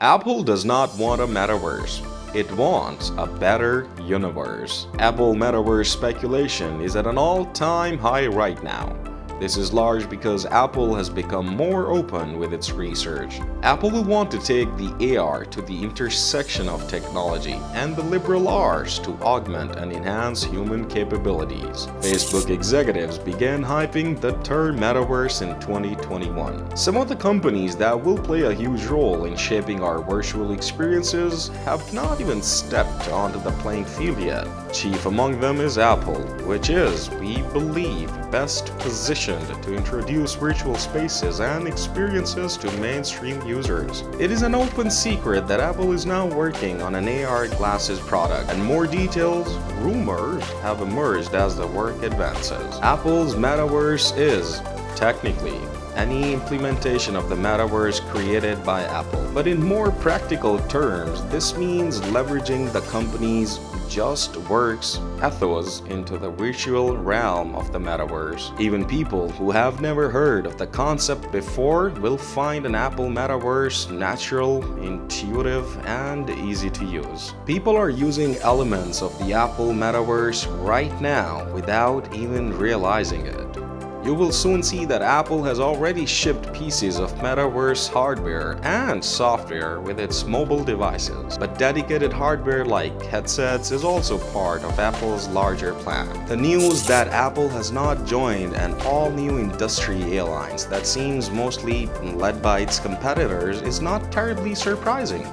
Apple does not want a metaverse. It wants a better universe. Apple metaverse speculation is at an all-time high right now. This is large because Apple has become more open with its research. Apple will want to take the AR to the intersection of technology and the liberal arts to augment and enhance human capabilities. Facebook executives began hyping the term metaverse in 2021. Some of the companies that will play a huge role in shaping our virtual experiences have not even stepped onto the playing field yet. Chief among them is Apple, which is, we believe, best positioned to introduce virtual spaces and experiences to mainstream users. It is an open secret that Apple is now working on an AR glasses product, and more details, rumors, have emerged as the work advances. Apple's metaverse is, technically, any implementation of the metaverse created by Apple. But in more practical terms, this means leveraging the company's just works ethos into the virtual realm of the metaverse. Even people who have never heard of the concept before will find an Apple metaverse natural, intuitive, and easy to use. People are using elements of the Apple metaverse right now without even realizing it. You will soon see that Apple has already shipped pieces of metaverse hardware and software with its mobile devices, but dedicated hardware like headsets is also part of Apple's larger plan. The news that Apple has not joined an all-new industry airlines that seems mostly led by its competitors is not terribly surprising.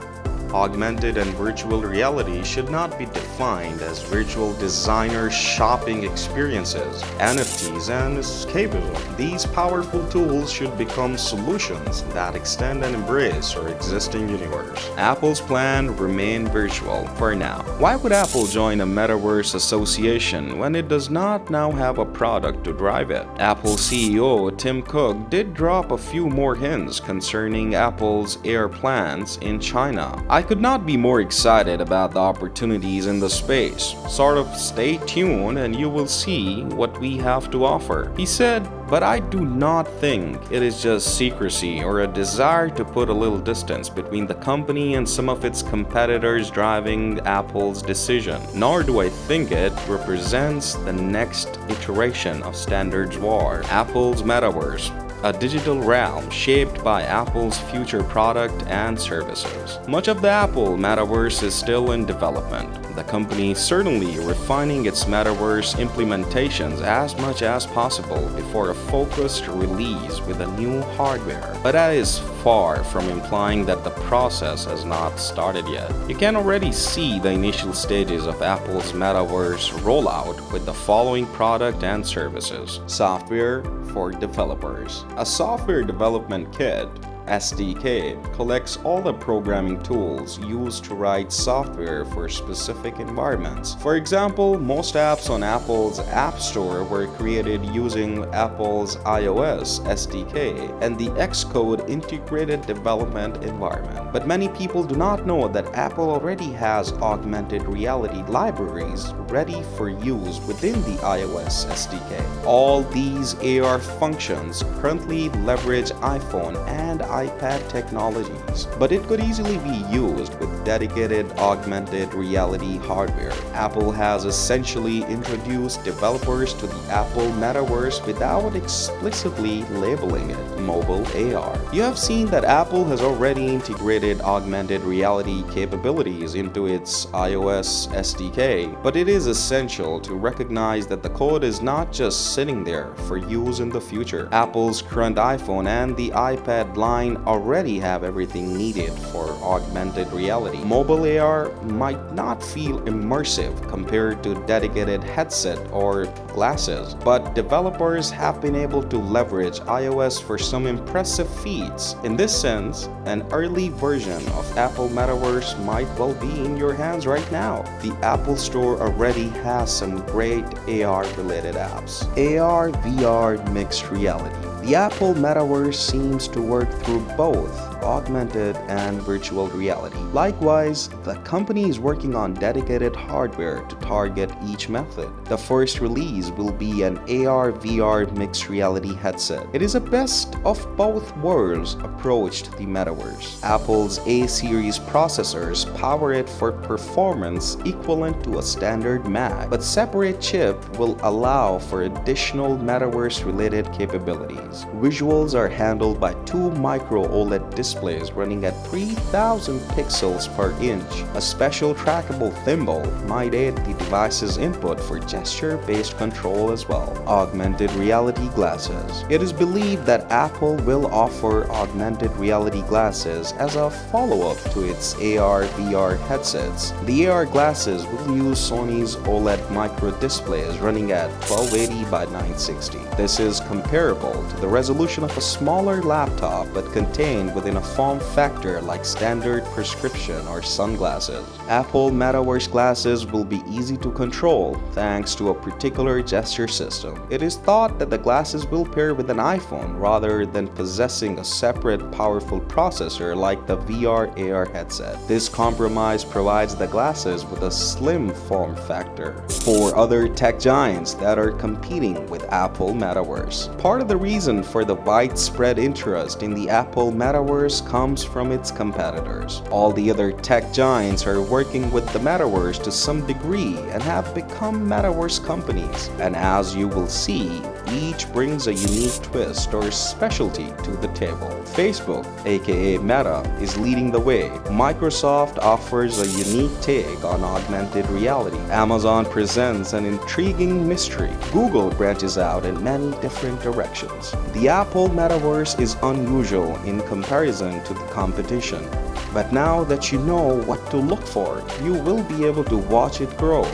Augmented and virtual reality should not be defined as virtual designer shopping experiences, NFTs, and escapism. These powerful tools should become solutions that extend and embrace our existing universe. Apple's plan remain virtual for now. Why would Apple join a metaverse association when it does not now have a product to drive it? Apple CEO Tim Cook did drop a few more hints concerning Apple's AR plans in China. I could not be more excited about the opportunities in the space. Sort of stay tuned and you will see what we have to offer, he said. But I do not think it is just secrecy or a desire to put a little distance between the company and some of its competitors driving Apple's decision. Nor do I think it represents the next iteration of standards war. Apple's metaverse, a digital realm shaped by Apple's future product and services. Much of the Apple metaverse is still in development. The company is certainly refining its metaverse implementations as much as possible before a focused release with a new hardware. But that is far from implying that the process has not started yet. You can already see the initial stages of Apple's metaverse rollout with the following product and services. Software for developers. A software development kit SDK collects all the programming tools used to write software for specific environments. For example, most apps on Apple's App Store were created using Apple's iOS SDK and the Xcode integrated development environment. But many people do not know that Apple already has augmented reality libraries ready for use within the iOS SDK. All these AR functions currently leverage iPhone and iPad technologies, but it could easily be used with dedicated augmented reality hardware. Apple has essentially introduced developers to the Apple metaverse without explicitly labeling it mobile AR. You have seen that Apple has already integrated augmented reality capabilities into its iOS SDK, but it is essential to recognize that the code is not just sitting there for use in the future. Apple's current iPhone and the iPad line already have everything needed for augmented reality. Mobile AR might not feel immersive compared to dedicated headset or glasses, but developers have been able to leverage iOS for some impressive feats. In this sense, an early version of Apple Metaverse might well be in your hands right now. The Apple Store already has some great AR-related apps. AR, VR, mixed reality. The Apple Metaverse seems to work through both augmented and virtual reality. Likewise, the company is working on dedicated hardware to target each method. The first release will be an AR/VR mixed reality headset. It is a best of both worlds approach to the metaverse. Apple's A-series processors power it for performance equivalent to a standard Mac, but separate chip will allow for additional metaverse-related capabilities. Visuals are handled by two micro OLED displays running at 3000 pixels per inch. A special trackable thimble might aid the device's input for gesture-based control as well. Augmented reality glasses. It is believed that Apple will offer augmented reality glasses as a follow-up to its AR/VR headsets. The AR glasses will use Sony's OLED micro displays running at 1280 by 960. This is comparable to the resolution of a smaller laptop but contained within a form factor like standard prescription or sunglasses. Apple Metaverse glasses will be easy to control thanks to a particular gesture system. It is thought that the glasses will pair with an iPhone rather than possessing a separate powerful processor like the VR/AR headset. This compromise provides the glasses with a slim form factor. For other tech giants that are competing with Apple Metaverse. Part of the reason for the widespread interest in the Apple Metaverse comes from its competitors. All the other tech giants are working with the Metaverse to some degree and have become Metaverse companies. And as you will see, each brings a unique twist or specialty to the table. Facebook, aka Meta, is leading the way. Microsoft offers a unique take on augmented reality. Amazon presents an intriguing mystery. Google branches out in many different directions. The Apple Metaverse is unusual in comparison to the competition. But now that you know what to look for, you will be able to watch it grow.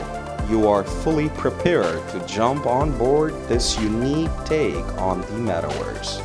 You are fully prepared to jump on board this unique take on the Metaverse.